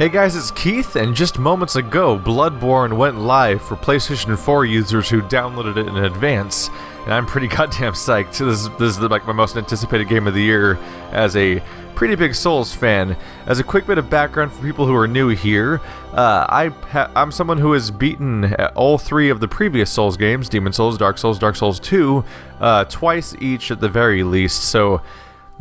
Hey guys, it's Keith, and just moments ago, Bloodborne went live for PlayStation 4 users who downloaded it in advance, and I'm pretty goddamn psyched. This is like my most anticipated game of the year as a pretty big Souls fan. As a quick bit of background for people who are new here, I'm someone who has beaten all three of the previous Souls games, Demon Souls, Dark Souls 2, twice each at the very least, so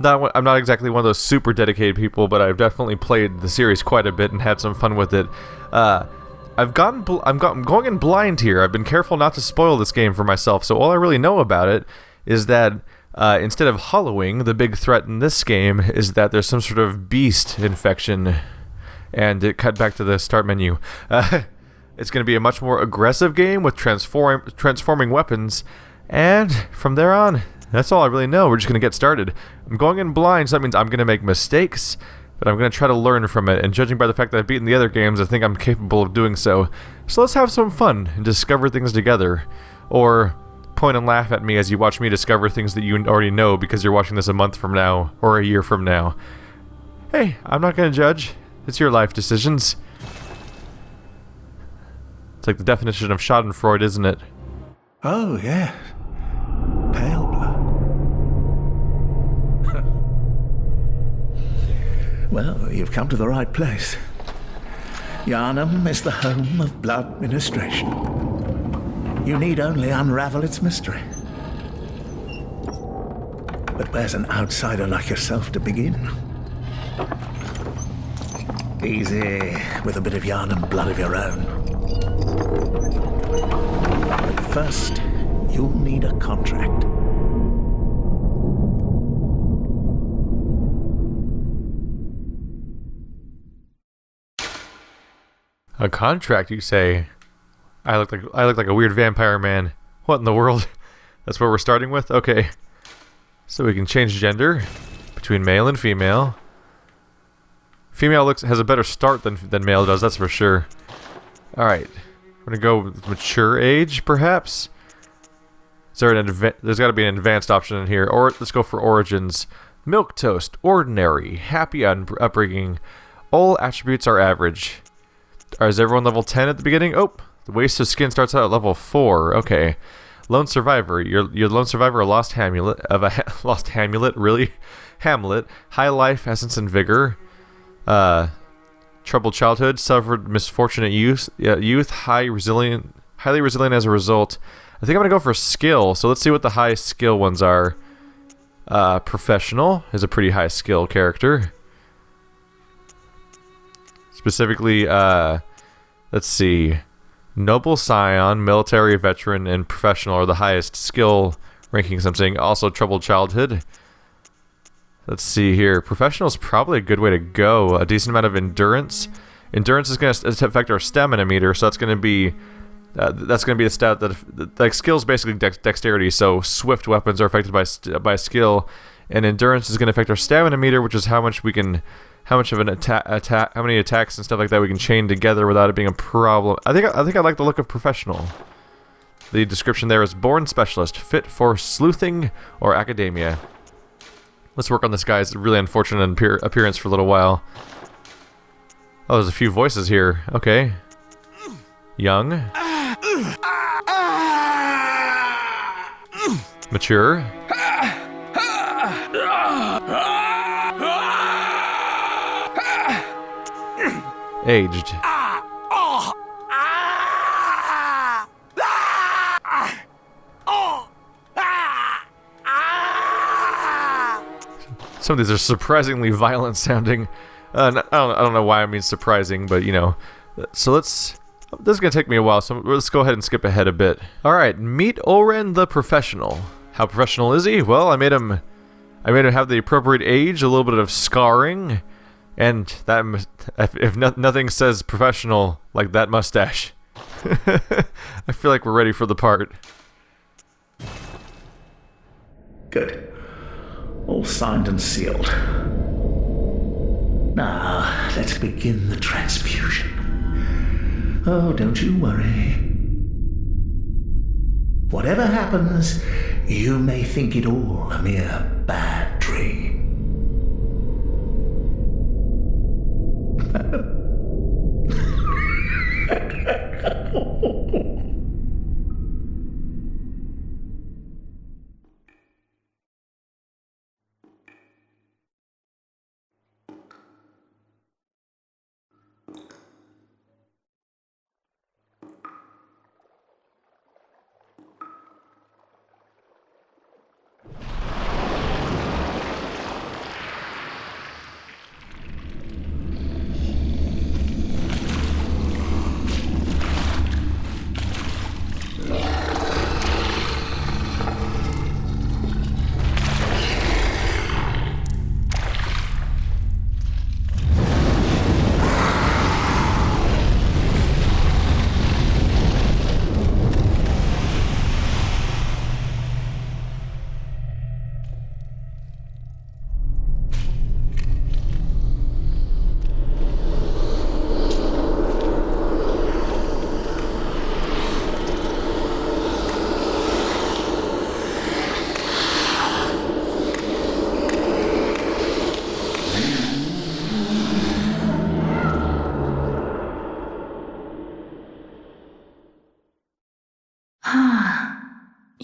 I'm not exactly one of those super dedicated people, but I've definitely played the series quite a bit and had some fun with it. I'm going in blind here. I've been careful not to spoil this game for myself, so all I really know about it is that instead of hollowing, the big threat in this game is that there's some sort of beast infection, and it cut back to the start menu. It's going to be a much more aggressive game with transforming weapons, and from there on, that's all I really know. We're just going to get started. I'm going in blind, so that means I'm going to make mistakes, but I'm going to try to learn from it, and judging by the fact that I've beaten the other games, I think I'm capable of doing so. So let's have some fun and discover things together. Or point and laugh at me as you watch me discover things that you already know because you're watching this a month from now, or a year from now. Hey, I'm not going to judge. It's your life decisions. It's like the definition of schadenfreude, isn't it? Oh, yeah. Pale blood. Well, you've come to the right place. Yharnam is the home of blood administration. You need only unravel its mystery. But where's an outsider like yourself to begin? Easy, with a bit of Yharnam blood of your own. But first, you'll need a contract. A contract, you say? I look like a weird vampire man. What in the world? That's what we're starting with? Okay. So we can change gender between male and female. Female has a better start than male does, that's for sure. Alright. We're gonna go with mature age, perhaps? Is there there's gotta be an advanced option in here. Or let's go for origins. Milquetoast, ordinary, happy upbringing. All attributes are average. Is everyone level 10 at the beginning? Oh, the waste of skin starts out at level 4. Okay. Lone survivor. You're lone survivor, a lost Hamlet lost Hamlet, really? Hamlet. High life, essence, and vigor. Troubled childhood, suffered misfortunate youth, highly resilient as a result. I think I'm gonna go for skill. So let's see what the high skill ones are. Professional is a pretty high skill character. Specifically, let's see. Noble Scion, Military Veteran, and Professional are the highest skill rankings I'm seeing. Also, Troubled Childhood. Let's see here. Professional is probably a good way to go. A decent amount of endurance. Endurance is going to affect our stamina meter, so that's going to be the stat that like skills basically dexterity. So swift weapons are affected by skill, and endurance is going to affect our stamina meter, which is how much of an attack, how many attacks and stuff like that we can chain together without it being a problem. I think I like the look of Professional. The description there is born specialist, fit for sleuthing or academia. Let's work on this guy's really unfortunate appearance for a little while. Oh, there's a few voices here. Okay. Young. Mature. Aged. Some of these are surprisingly violent sounding. I don't know why I mean surprising, but you know. So this is gonna take me a while, so let's go ahead and skip ahead a bit. Alright, meet Oren the Professional. How professional is he? Well, I made him have the appropriate age, a little bit of scarring. And that, if nothing says professional like that mustache. I feel like we're ready for the part. Good. All signed and sealed. Now, let's begin the transfusion. Oh, don't you worry. Whatever happens, you may think it all a mere bad dream.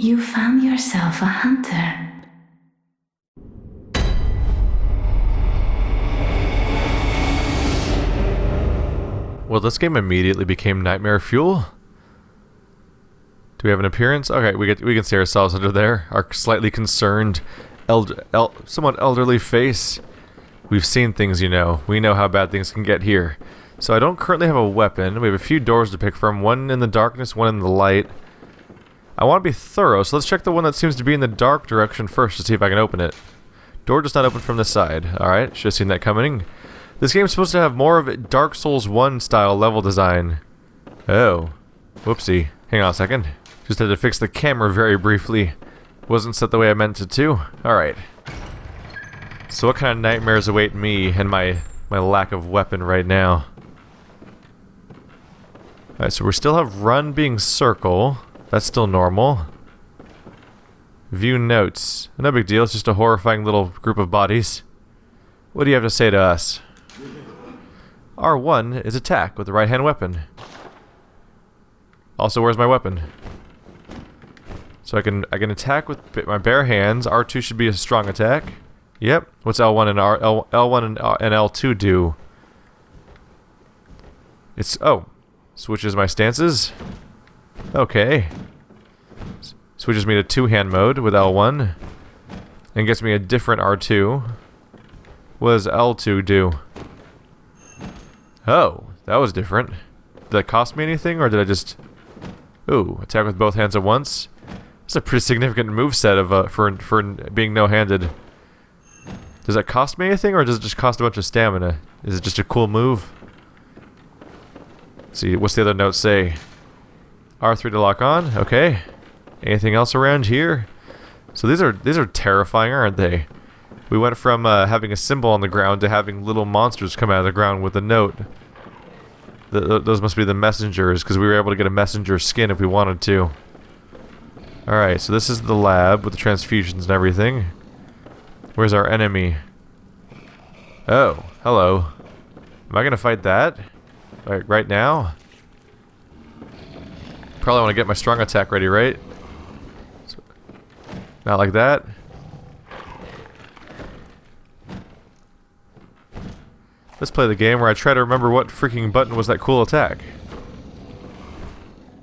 You found yourself a hunter. Well, this game immediately became nightmare fuel. Do we have an appearance? Okay, we can see ourselves under there. Our slightly concerned, somewhat elderly face. We've seen things, you know. We know how bad things can get here. So I don't currently have a weapon. We have a few doors to pick from. One in the darkness, one in the light. I want to be thorough, so let's check the one that seems to be in the dark direction first to see if I can open it. Door does not open from this side. Alright, should have seen that coming. This game's supposed to have more of a Dark Souls 1 style level design. Oh. Whoopsie. Hang on a second. Just had to fix the camera very briefly. Wasn't set the way I meant it to. Alright. So what kind of nightmares await me and my lack of weapon right now? Alright, so we still have run being circle. That's still normal. View notes. No big deal, it's just a horrifying little group of bodies. What do you have to say to us? R1 is attack with the right hand weapon. Also, where's my weapon? So I can attack with my bare hands. R2 should be a strong attack. Yep. What's L1 and L1 and L2 do? It's switches my stances. Okay. Switches me to two-hand mode with L1 and gets me a different R2. What does L2 do? Oh, that was different. Did that cost me anything, or did I just... Ooh, attack with both hands at once? That's a pretty significant moveset of for being no-handed. Does that cost me anything, or does it just cost a bunch of stamina? Is it just a cool move? Let's see, what's the other note say? R3 to lock on, okay. Anything else around here? So these are terrifying, aren't they? We went from having a symbol on the ground to having little monsters come out of the ground with a note. Those must be the messengers, because we were able to get a messenger skin if we wanted to. Alright, so this is the lab with the transfusions and everything. Where's our enemy? Oh, hello. Am I gonna fight that? Like, right now? Probably want to get my strong attack ready, right? So, not like that. Let's play the game where I try to remember what freaking button was that cool attack.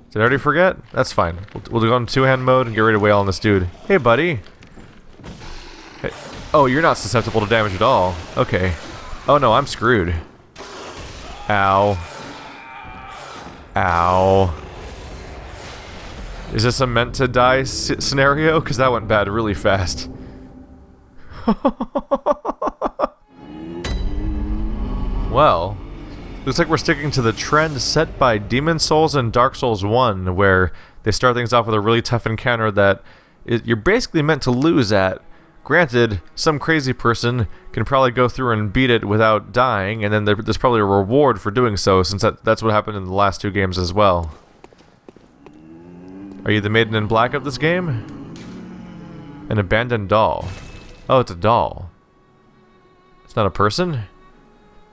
Did I already forget? That's fine. We'll go in two-hand mode and get ready to wail on this dude. Hey, buddy. Hey. Oh, you're not susceptible to damage at all. Okay. Oh no, I'm screwed. Ow. Ow. Is this a meant to die scenario? Because that went bad really fast. Well, looks like we're sticking to the trend set by Demon Souls and Dark Souls 1, where they start things off with a really tough encounter that you're basically meant to lose at. Granted, some crazy person can probably go through and beat it without dying, and then there's probably a reward for doing so, since that's what happened in the last two games as well. Are you the maiden in black of this game? An abandoned doll. Oh, it's a doll. It's not a person?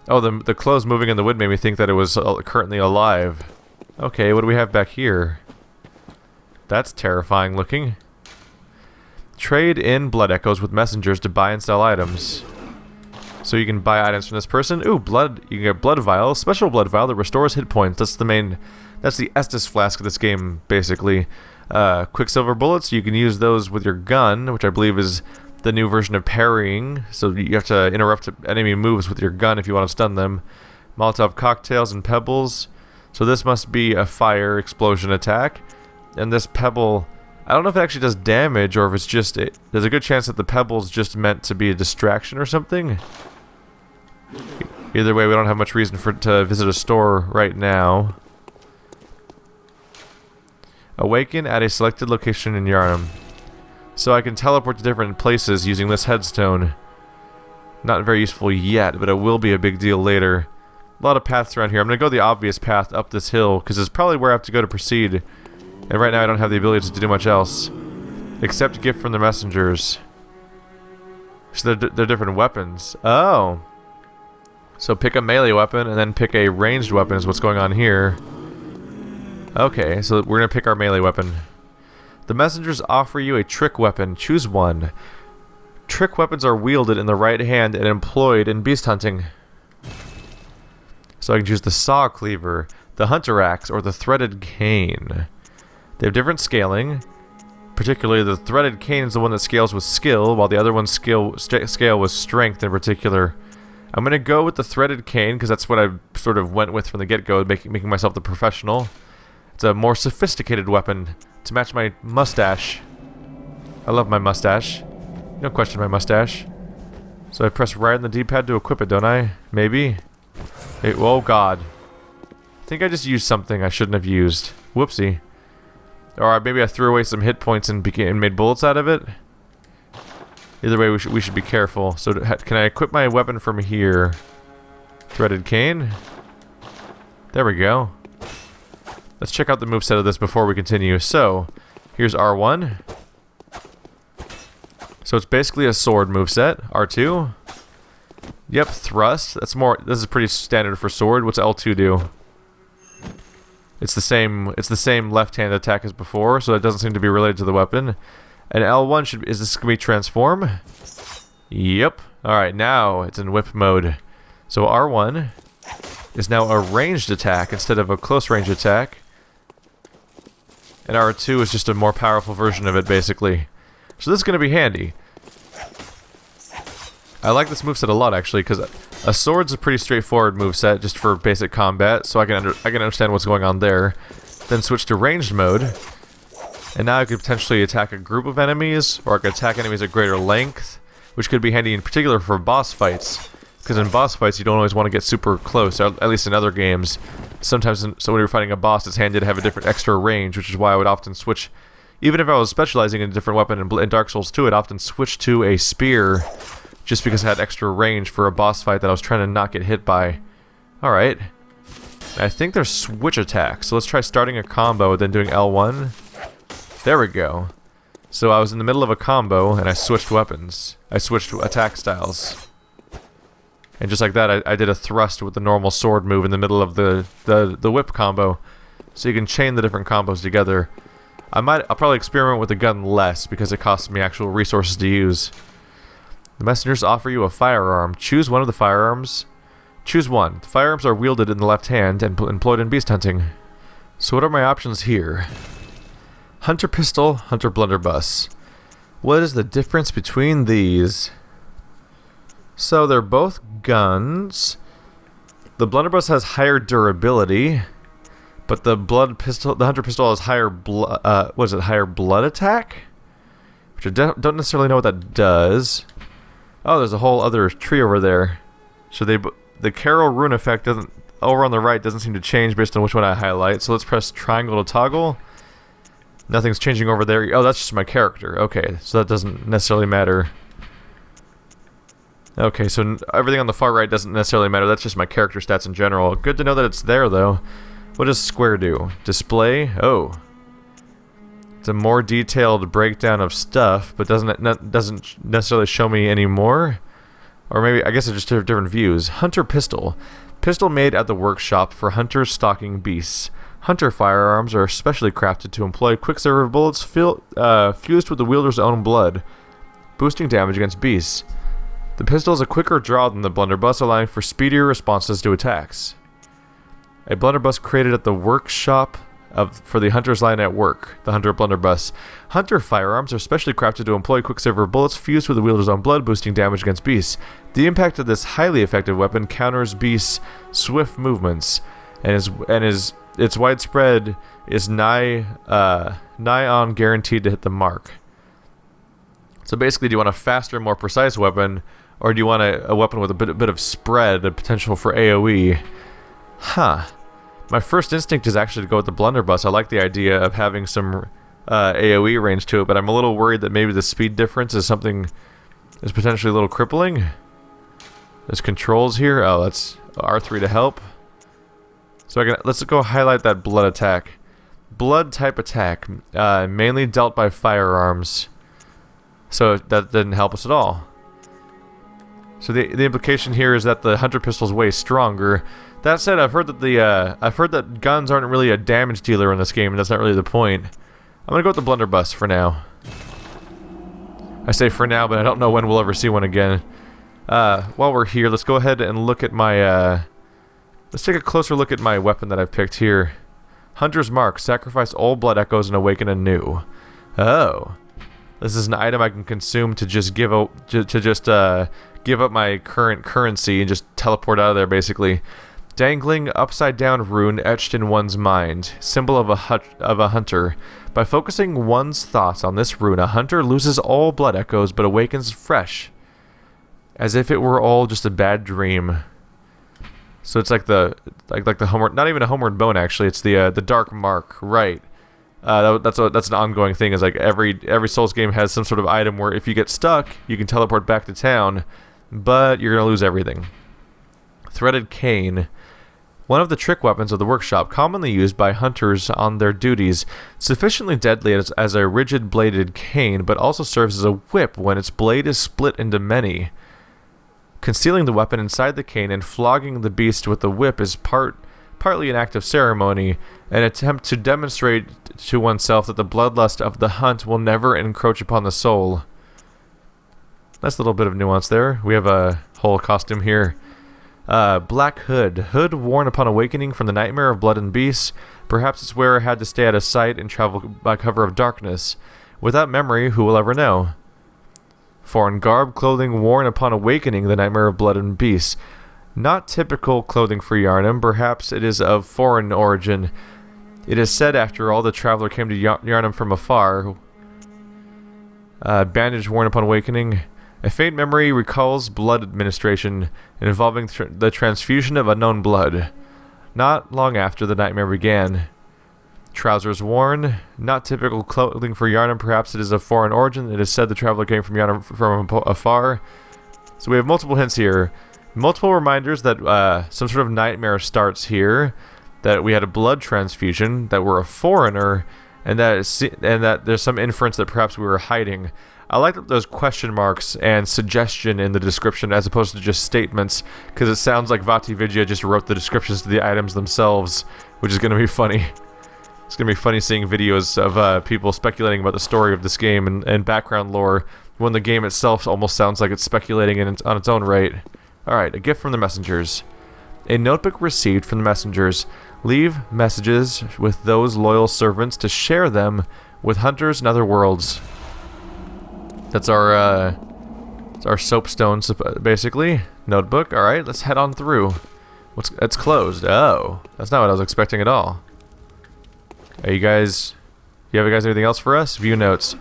Oh, the clothes moving in the wood made me think that it was currently alive. Okay, what do we have back here? That's terrifying looking. Trade in blood echoes with messengers to buy and sell items. So you can buy items from this person. Ooh, blood. You can get blood vials. Special blood vial that restores hit points. That's the main... That's the Estus flask of this game, basically. Quicksilver Bullets. You can use those with your gun, which I believe is the new version of parrying. So you have to interrupt enemy moves with your gun if you want to stun them. Molotov Cocktails and Pebbles. So this must be a fire explosion attack. And this pebble... I don't know if it actually does damage or if it's just... there's a good chance that the pebble's just meant to be a distraction or something. Either way, we don't have much reason to visit a store right now. Awaken at a selected location in Yharnam. So I can teleport to different places using this headstone. Not very useful yet, but it will be a big deal later. A lot of paths around here. I'm going to go the obvious path up this hill, because it's probably where I have to go to proceed. And right now I don't have the ability to do much else. Except gift from the messengers. So they're different weapons. Oh. So pick a melee weapon and then pick a ranged weapon is what's going on here. Okay, so we're going to pick our melee weapon. The messengers offer you a trick weapon. Choose one. Trick weapons are wielded in the right hand and employed in beast hunting. So I can choose the saw cleaver, the hunter axe, or the threaded cane. They have different scaling. Particularly, the threaded cane is the one that scales with skill, while the other ones scale with strength in particular. I'm going to go with the threaded cane, because that's what I sort of went with from the get-go, making myself the professional. It's a more sophisticated weapon to match my mustache. I love my mustache. No question my mustache. So I press right on the D-pad to equip it, don't I? Maybe? Hey, oh god. I think I just used something I shouldn't have used. Whoopsie. Or maybe I threw away some hit points and made bullets out of it. Either way, we should be careful. So can I equip my weapon from here? Threaded cane? There we go. Let's check out the moveset of this before we continue. So, here's R1. So it's basically a sword moveset. R2. Yep, thrust. This is pretty standard for sword. What's L2 do? It's the same left-hand attack as before, so it doesn't seem to be related to the weapon. And L1 is this gonna be transform? Yep. Alright, now it's in whip mode. So R1 is now a ranged attack instead of a close range attack. And R2 is just a more powerful version of it, basically. So this is gonna be handy. I like this moveset a lot, actually, because a sword's a pretty straightforward moveset just for basic combat, so I can understand what's going on there. Then switch to ranged mode, and now I could potentially attack a group of enemies, or I could attack enemies at greater length, which could be handy in particular for boss fights, because in boss fights you don't always want to get super close, or at least in other games. Sometimes, so when you're fighting a boss, it's handy to have a different extra range, which is why I would often switch, even if I was specializing in a different weapon in Dark Souls 2, I'd often switch to a spear, just because I had extra range for a boss fight that I was trying to not get hit by. Alright. I think there's switch attacks, so let's try starting a combo and then doing L1. There we go. So I was in the middle of a combo, and I switched weapons. I switched attack styles. And just like that, I did a thrust with the normal sword move in the middle of the whip combo. So you can chain the different combos together. I'll probably experiment with the gun less, because it costs me actual resources to use. The messengers offer you a firearm. Choose one of the firearms. Choose one. The firearms are wielded in the left hand and employed in beast hunting. So what are my options here? Hunter pistol, hunter blunderbuss. What is the difference between these? So they're both guns. The blunderbuss has higher durability, but the hunter pistol has higher higher blood attack? Which I don't necessarily know what that does. Oh, there's a whole other tree over there. So the Carol rune effect over on the right doesn't seem to change based on which one I highlight. So let's press triangle to toggle. Nothing's changing over there. Oh, that's just my character. Okay, so that doesn't necessarily matter. Okay, so everything on the far right doesn't necessarily matter. That's just my character stats in general. Good to know that it's there, though. What does square do? Display? Oh. It's a more detailed breakdown of stuff, but doesn't necessarily show me any more. Or maybe, I guess it's just different views. Hunter pistol. Pistol made at the workshop for hunters stalking beasts. Hunter firearms are specially crafted to employ Quicksilver Bullets fused with the wielder's own blood, boosting damage against beasts. The pistol is a quicker draw than the blunderbuss, allowing for speedier responses to attacks. A blunderbuss created at the workshop for the hunter's line at work, the hunter blunderbuss. Hunter firearms are specially crafted to employ Quicksilver Bullets fused with the wielder's own blood, boosting damage against beasts. The impact of this highly effective weapon counters beasts' swift movements, and its widespread is nigh on guaranteed to hit the mark. So basically, do you want a faster, more precise weapon, or do you want a weapon with a bit of spread, a potential for AoE? Huh. My first instinct is actually to go with the blunderbuss. I like the idea of having some AoE range to it, but I'm a little worried that maybe the speed difference is potentially a little crippling. There's controls here. Oh, that's R3 to help. So let's go highlight that blood attack. Blood type attack, mainly dealt by firearms. So that didn't help us at all. So the implication here is that the hunter pistol is way stronger. That said, I've heard that guns aren't really a damage dealer in this game, and that's not really the point. I'm gonna go with the blunderbuss for now. I say for now, but I don't know when we'll ever see one again. While we're here, let's go ahead and look at my, let's take a closer look at my weapon that I've picked here. Hunter's Mark. Sacrifice old blood echoes and awaken anew. Oh. This is an item I can consume to just give up, give up my current currency and just teleport out of there, basically. Dangling upside down rune etched in one's mind. Symbol of a hunter. By focusing one's thoughts on this rune, a hunter loses all blood echoes but awakens fresh. As if it were all just a bad dream. So it's like the homeward, not even a homeward bone actually. It's the dark mark, right? That's an ongoing thing. Is like every Souls game has some sort of item where if you get stuck, you can teleport back to town, but you're gonna lose everything. Threaded Cane. One of the trick weapons of the workshop, commonly used by hunters on their duties, sufficiently deadly as a rigid-bladed cane, but also serves as a whip when its blade is split into many. Concealing the weapon inside the cane and flogging the beast with the whip is partly an act of ceremony, an attempt to demonstrate to oneself that the bloodlust of the hunt will never encroach upon the soul. Nice little bit of nuance there. We have a whole costume here. Black Hood. Hood worn upon awakening from the nightmare of blood and beasts. Perhaps its wearer had to stay out of sight and travel by cover of darkness. Without memory, who will ever know? Foreign garb. Clothing worn upon awakening the nightmare of blood and beasts. Not typical clothing for Yharnam. Perhaps it is of foreign origin. It is said, after all, the traveler came to Yharnam from afar. Bandage worn upon awakening. A faint memory recalls blood administration involving the transfusion of unknown blood. Not long after the nightmare began. Trousers worn. Not typical clothing for Yharnam. Perhaps it is of foreign origin. It is said the traveler came from Yharnam from afar. So we have multiple hints here. Multiple reminders that some sort of nightmare starts here. That we had a blood transfusion. That we're a foreigner. And that there's some inference that perhaps we were hiding. I like those question marks and suggestion in the description as opposed to just statements, because it sounds like VatiVidya just wrote the descriptions to the items themselves, which is going to be funny. It's going to be funny seeing videos of people speculating about the story of this game and background lore when the game itself almost sounds like it's speculating on its own right. Alright, a gift from the messengers. A notebook received from the messengers. Leave messages with those loyal servants to share them with hunters in other worlds. That's our soapstone, basically. Notebook. All right, let's head on through. It's closed. Oh, that's not what I was expecting at all. Are you guys? You guys anything else for us? View notes.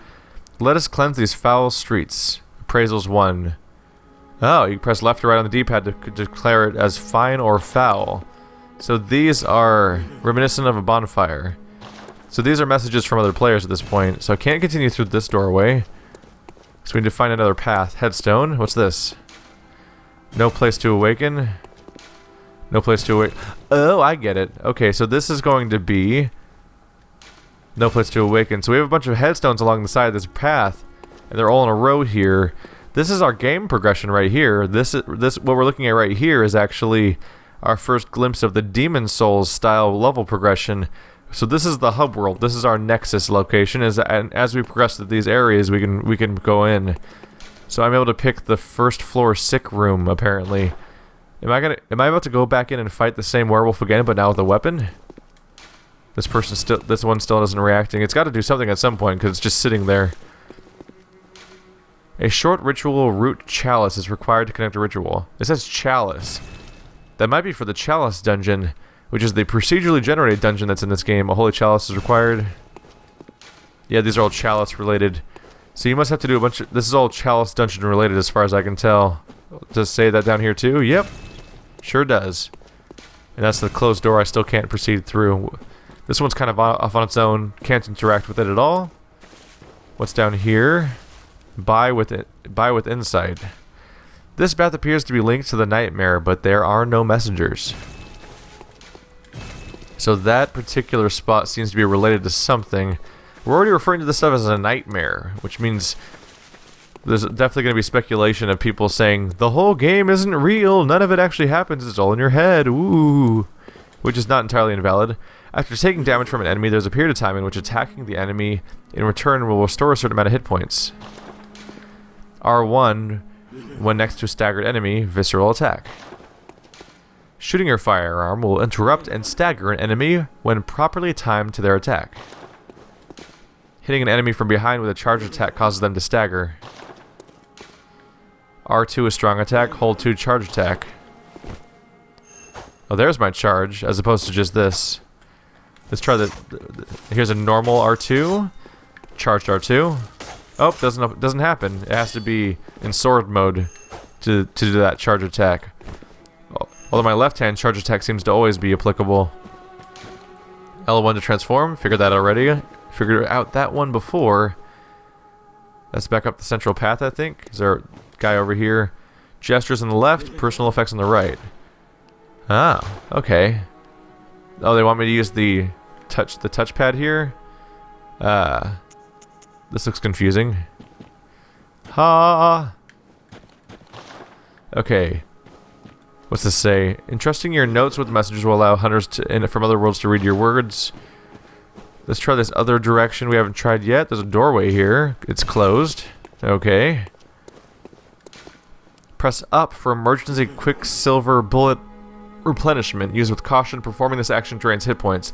Let us cleanse these foul streets. Appraisals 1. Oh, you can press left or right on the D-pad to declare it as fine or foul. So these are reminiscent of a bonfire. So these are messages from other players at this point. So I can't continue through this doorway. So we need to find another path. Headstone. What's this? No place to awaken. No place to awaken. Oh, I get it. Okay, so this is going to be no place to awaken. So we have a bunch of headstones along the side of this path, and they're all in a row here. This is our game progression right here. This what we're looking at right here is actually our first glimpse of the Demon Souls style level progression. So this is the hub world. This is our Nexus location. And as we progress to these areas, we can go in. So I'm able to pick the first floor sick room. Apparently, am I about to go back in and fight the same werewolf again, but now with a weapon? This one still isn't reacting. It's got to do something at some point because it's just sitting there. A short ritual root chalice is required to connect a ritual. It says chalice. That might be for the chalice dungeon, which is the procedurally generated dungeon that's in this game. A holy chalice is required. Yeah, these are all chalice related. So you must have to do a bunch of... This is all chalice dungeon related as far as I can tell. Does it say that down here too? Yep. Sure does. And that's the closed door I still can't proceed through. This one's kind of off on its own. Can't interact with it at all. What's down here? Buy with insight. This path appears to be linked to the nightmare, but there are no messengers. So that particular spot seems to be related to something. We're already referring to this stuff as a nightmare, which means there's definitely going to be speculation of people saying, the whole game isn't real, none of it actually happens, it's all in your head, ooh. which is not entirely invalid. After taking damage from an enemy, there's a period of time in which attacking the enemy in return will restore a certain amount of hit points. R1, when next to a staggered enemy, visceral attack. Shooting your firearm will interrupt and stagger an enemy when properly timed to their attack. Hitting an enemy from behind with a charge attack causes them to stagger. R2 is strong attack, hold 2 charge attack. Oh, there's my charge, as opposed to just this. Let's try here's a normal R2. Charged R2. Oh, doesn't happen. It has to be in sword mode to do that charge attack. Although my left-hand charge attack seems to always be applicable. L1 to transform. Figured that already. Figured out that one before. Let's back up the central path, I think. Is there a guy over here? Gestures on the left, personal effects on the right. Ah, okay. Oh, they want me to use the touchpad here? This looks confusing. Ha! Okay. What's this say? Entrusting your notes with messages will allow hunters from other worlds to read your words. Let's try this other direction we haven't tried yet. There's a doorway here. It's closed. Okay. Press up for emergency Quicksilver Bullet replenishment. Use with caution. Performing this action drains hit points.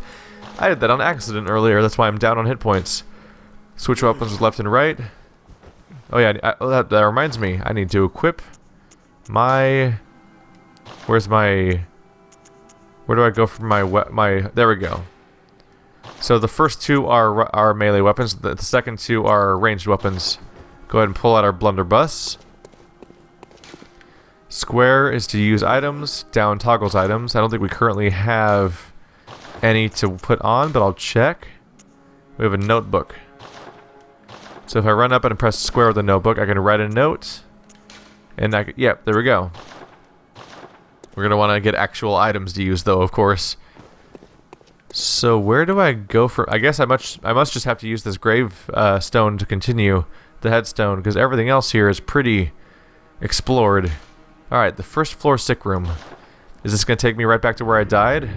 I did that on accident earlier. That's why I'm down on hit points. Switch weapons with left and right. Oh yeah, that reminds me. I need to equip my... Where do I go for my... There we go. So the first two are melee weapons. The second two are ranged weapons. Go ahead and pull out our blunderbuss. Square is to use items. Down toggles items. I don't think we currently have any to put on, but I'll check. We have a notebook. So if I run up and press square with the notebook, I can write a note. And yep, there we go. We're going to want to get actual items to use, though, of course. So where do I go for... I guess I must just have to use this grave stone to continue the headstone, because everything else here is pretty explored. Alright, the first floor sick room. Is this going to take me right back to where I died?